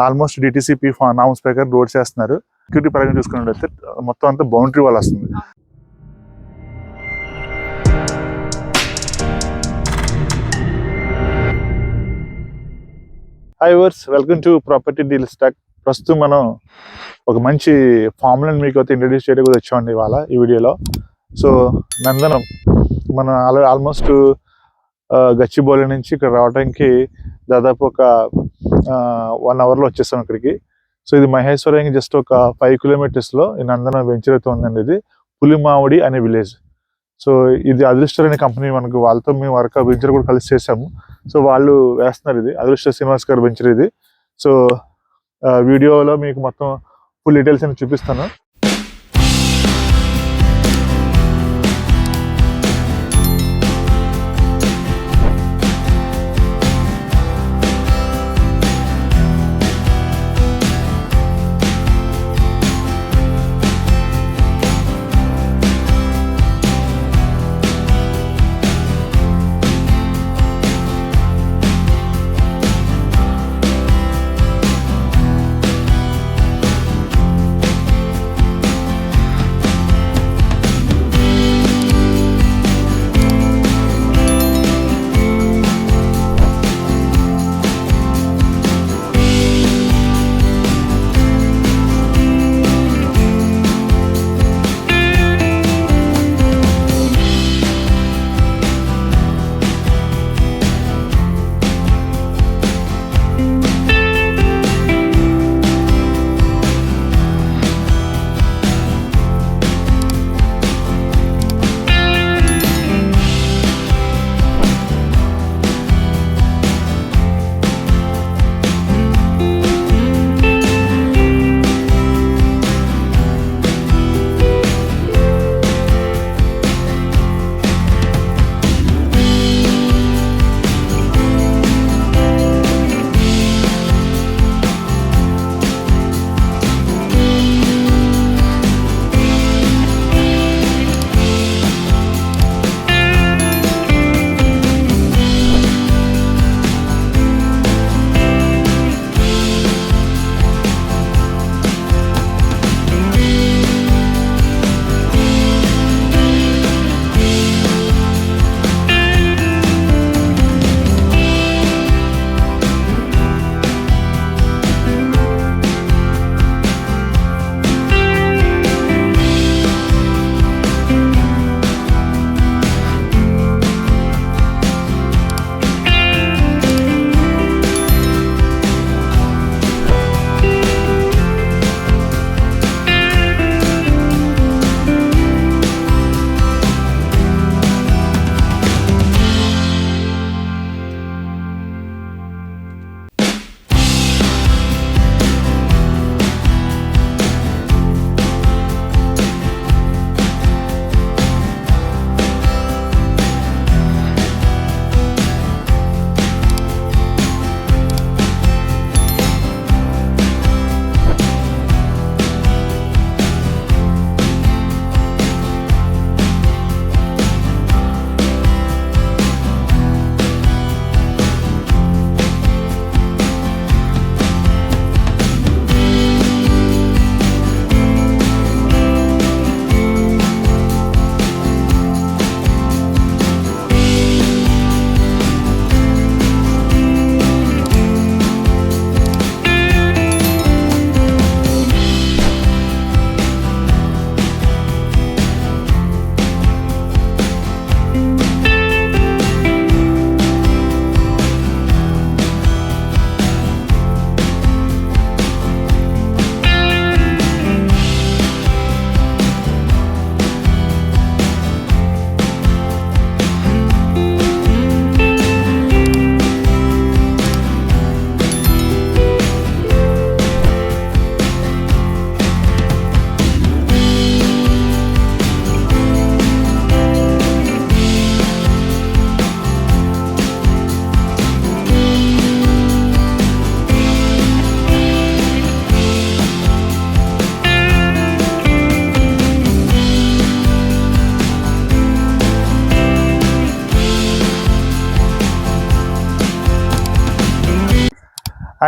Almost DTCP norms ప్రకారం roads వేస్తున్నారు. Security పరంగా చూసుకున్నట్లయితే మొత్తం అంతా బౌండరీ వాల్ వస్తుంది. Hi viewers, welcome to property deals talk. ప్రస్తుతం మనం ఒక మంచి ఫామ్లను మీకు అయితే ఇంట్రడ్యూస్ చేయడానికి వచ్చామండి ఇవాళ ఈ వీడియోలో. సో నందనం మనం ఆల్మోస్ట్ గచ్చిబౌలి నుంచి ఇక్కడ రావడానికి దాదాపు ఒక 1 అవర్లో వచ్చేసాం ఇక్కడికి. సో ఇది మహేశ్వరంకి జస్ట్ ఒక 5 కిలోమీటర్స్లో ఈ నందనం వెంచర్ అయితే ఉందండి. ఇది పులిమామిడి అనే విలేజ్. సో ఇది అదృష్టం అనే కంపెనీ, మనకు వాళ్ళతో మేము వర్క్ వెంచర్ కూడా కలిసి చేసాము. సో వాళ్ళు వేస్తున్నారు. ఇది అదృష్ట శ్రీనివాస్ గారు వెంచర్ ఇది. సో వీడియోలో మీకు మొత్తం ఫుల్ డీటెయిల్స్ అని చూపిస్తాను.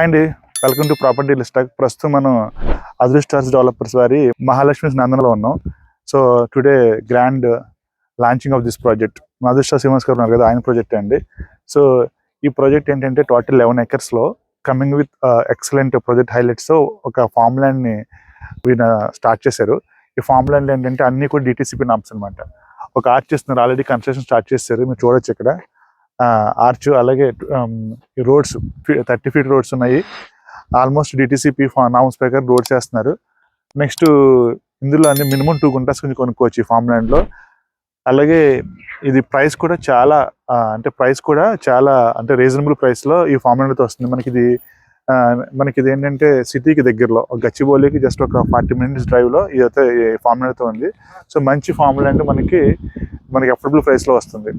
And welcome to property Listack. ప్రస్తుతం మనం అదృష్టార్స్ డెవలపర్స్ వారి మహాలక్ష్మి నందనలో ఉన్నాం. So today grand launching of this project. Adrushta Srinivas గారు ఉన్నారు కదా, ఆయన ప్రాజెక్ట్ అండి. సో ఈ ప్రాజెక్ట్ ఏంటంటే టోటల్ 11 acres లో coming with excellent project highlights ఒక ఫామ్ ల్యాండ్ ని ఈయన స్టార్ట్ చేశారు. ఈ ఫామ్ ల్యాండ్ ఏంటంటే అన్ని కూడా డిటిసిపి నామ్స్ అనమాట. ఒక ఆర్చ్ చేస్తున్నారు, ఆల్రెడీ కన్స్ట్రక్షన్ స్టార్ట్ చేశారు, మీరు చూడొచ్చు ఇక్కడ ఆర్చ్. అలాగే రోడ్స్ 30 feet రోడ్స్ ఉన్నాయి. ఆల్మోస్ట్ డిటిసిపి నామ్స్ ప్రకారం రోడ్స్ వేస్తున్నారు. నెక్స్ట్ ఇందులో అన్ని మినిమం 2 గుంటాస్ కొనుక్కోవచ్చు ఈ ఫామ్ ల్యాండ్ లో. అలాగే ఇది ప్రైస్ కూడా చాలా అంటే రీజనబుల్ ప్రైస్ లో ఈ ఫామ్ ల్యాండ్ తో వస్తుంది. మనకి ఇది ఏంటంటే సిటీకి దగ్గరలో గచ్చిబౌలికి జస్ట్ ఒక 40 minutes drive లో ఇదైతే ఫామ్ ల్యాండ్ తో ఉంది. సో మంచి ఫామ్ ల్యాండ్ మనకి అఫోర్డబుల్ ప్రైస్ లో వస్తుంది.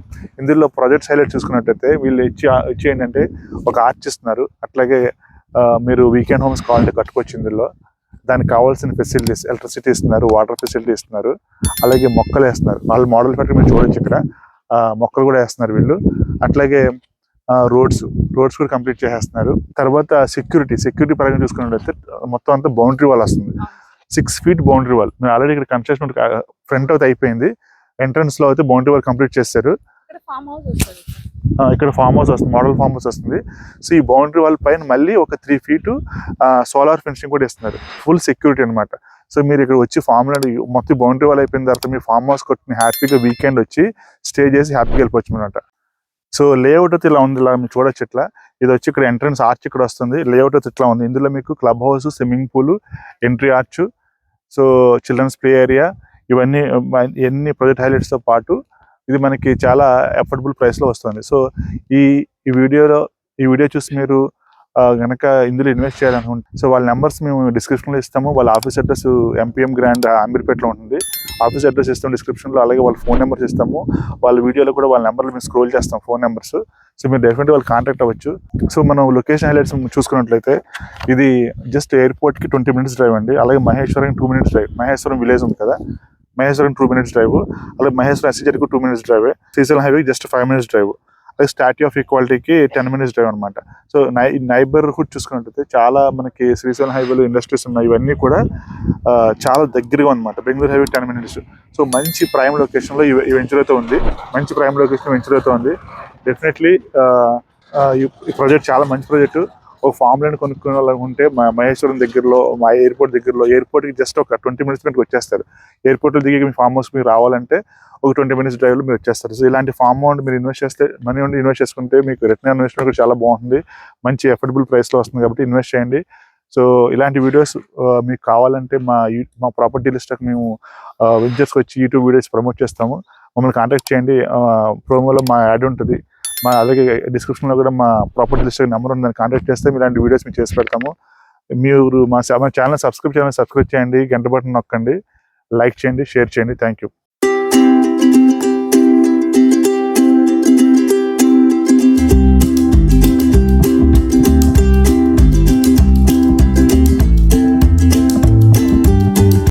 ఇందులో ప్రాజెక్ట్స్ హైలైట్ చూసుకున్నట్టయితే వీళ్ళు ఇచ్చి ఏంటంటే ఒక ఆర్చ్ ఇస్తున్నారు. అట్లాగే మీరు వీకెండ్ హోమ్స్ కావాలంటే కట్టుకోవచ్చు. ఇందులో దానికి కావాల్సిన ఫెసిలిటీస్, ఎలక్ట్రిసిటీ ఇస్తున్నారు, వాటర్ ఫెసిలిటీ ఇస్తున్నారు, అలాగే మొక్కలు వేస్తున్నారు. వాళ్ళు మోడల్ ఫ్యాక్టరీ మీరు చూడొచ్చు ఇక్కడ మొక్కలు కూడా వేస్తున్నారు వీళ్ళు. అట్లాగే రోడ్స్ కూడా కంప్లీట్ చేసేస్తున్నారు. తర్వాత సెక్యూరిటీ పరంగా చూసుకున్నట్లయితే మొత్తం అంతా బౌండరీ వాల్ వస్తుంది. 6 feet బౌండరీ వాల్. మీరు ఆల్రెడీ ఇక్కడ కన్స్ట్రక్షన్ ఫ్రంట్ అయితే అయిపోయింది, ఎంట్రన్స్ లో అయితే బౌండరీ వాల్ కంప్లీట్ చేశారు. ఇక్కడ ఫామ్ హౌస్ వస్తుంది, మోడల్ ఫామ్ హౌస్ వస్తుంది. సో ఈ బౌండరీ వాల్ పైన మళ్ళీ ఒక 3 feet సోలార్ ఫెన్సింగ్ కూడా ఇస్తున్నారు, ఫుల్ సెక్యూరిటీ అనమాట. సో మీరు ఇక్కడ వచ్చి ఫామ్ ల్యాండ్ మొత్తం బౌండరీ వాల్ అయిపోయిన తర్వాత మీ ఫామ్ హౌస్ కొట్టుకుని హ్యాపీగా వీకెండ్ వచ్చి స్టే చేసి హ్యాపీగా వెళ్ళిపోవచ్చు అనమాట. సో లేఅవుట్ అయితే ఇలా ఉంది, ఇలా మీరు చూడొచ్చు. ఇట్లా ఇది వచ్చి ఇక్కడ ఎంట్రన్స్ ఆర్చ్ ఇక్కడ వస్తుంది. లేఅవుట్ అయితే ఇట్లా ఉంది. ఇందులో మీకు club house, swimming pool, entry arch, so children's play area, ఇవన్నీ ప్రాజెక్ట్ హైలైట్స్ తో పాటు ఇది మనకి చాలా అఫోర్డబుల్ ప్రైస్ లో వస్తుంది. సో ఈ వీడియో చూసి మీరు గనక ఇందులో ఇన్వెస్ట్ చేయాలనుకుంటే సో వాళ్ళ నెంబర్స్ మేము డిస్క్రిప్షన్ లో ఇస్తాము. వాళ్ళ ఆఫీస్ అడ్రస్ ఎంపీఎం గ్రాండ్ అమీర్పేటలో ఉంటుంది. ఆఫీస్ అడ్రస్ ఇస్తాము డిస్క్రిప్షన్ లో. అలాగే వాళ్ళ ఫోన్ నెంబర్స్ ఇస్తాము. వాళ్ళ వీడియోలో కూడా వాళ్ళ నెంబర్లు మేము స్క్రోల్ చేస్తాం, ఫోన్ నెంబర్స్. సో మీరు డెఫినెట్గా వాళ్ళు కాంటాక్ట్ అవ్వచ్చు. సో మనం లొకేషన్ హైలైట్స్ చూసుకున్నట్లయితే ఇది జస్ట్ ఎయిర్పోర్ట్ కి 20 minutes drive అండి. అలాగే Maheshwaram 2 minutes drive. Maheshwaram village ఉంది కదా, మహేశ్వరం 2 minutes drive. అలాగే మహేశ్వరం ఎస్సీజెడ్కి 2 minutes drive. Srisailam highway just 5 minutes drive. అలాగే స్టాట్యూ ఆఫ్ ఈక్వాలిటీకి 10 minutes drive అనమాట. సో నైబర్హుడ్ చూసుకున్నట్టయితే చాలా మనకి శ్రీశైలం హైవేలో ఇండస్ట్రీస్ ఉన్నాయి, ఇవన్నీ కూడా చాలా దగ్గరగా అనమాట. Bengaluru highway 10 minutes. సో మంచి ప్రైమ్ లొకేషన్లో ఈ వెంచర్ అయితే ఉంది. మంచి ప్రైమ్ లొకేషన్ వెంచర్ అయితే ఉంది. డెఫినెట్లీ ఈ ప్రాజెక్ట్ చాలా మంచి ప్రాజెక్టు. ఒక ఫామ్ ల్యాండ్ కొనుక్కునే వాళ్ళకుంటే మహేశ్వరం దగ్గరలో, మా ఎయిర్పోర్ట్ దగ్గరలో, ఎయిర్పోర్ట్కి జస్ట్ ఒక 20 minutes మీకు వచ్చేస్తారు. ఎయిర్పోర్ట్లో దిగి మీ ఫామ్ హౌస్ మీరు రావాలంటే ఒక 20 minutes driveలో మీరు వచ్చేస్తారు. సో ఇలాంటి ఫామ్ అమౌంట్ మీరు మనీ ఇన్వెస్ట్ చేసుకుంటే మీకు రిటర్న్ ఇన్వెస్ట్మెంట్ కూడా చాలా బాగుంటుంది, మంచి అఫోర్డబుల్ ప్రైస్లో వస్తుంది. కాబట్టి ఇన్వెస్ట్ చేయండి. సో ఇలాంటి వీడియోస్ మీకు కావాలంటే మా ప్రాపర్టీ లిస్ట్కి మేము వెంచర్స్కి వచ్చి యూట్యూబ్ వీడియోస్ ప్రమోట్ చేస్తాము. మమ్మల్ని కాంటాక్ట్ చేయండి. ప్రోమోలో మా యాడ్ ఉంటుంది. అలాగే డిస్క్రిప్షన్లో కూడా మా ప్రాపర్టీ లిస్ట్ నెంబర్ ఉందని కాంటాక్ట్ చేస్తే ఇలాంటి వీడియోస్ మేము చేసి పెడతాము. మీరు మా ఛానల్ సబ్స్క్రైబ్ చేయండి, గంట బటన్ నొక్కండి, లైక్ చేయండి, షేర్ చేయండి. Thank you.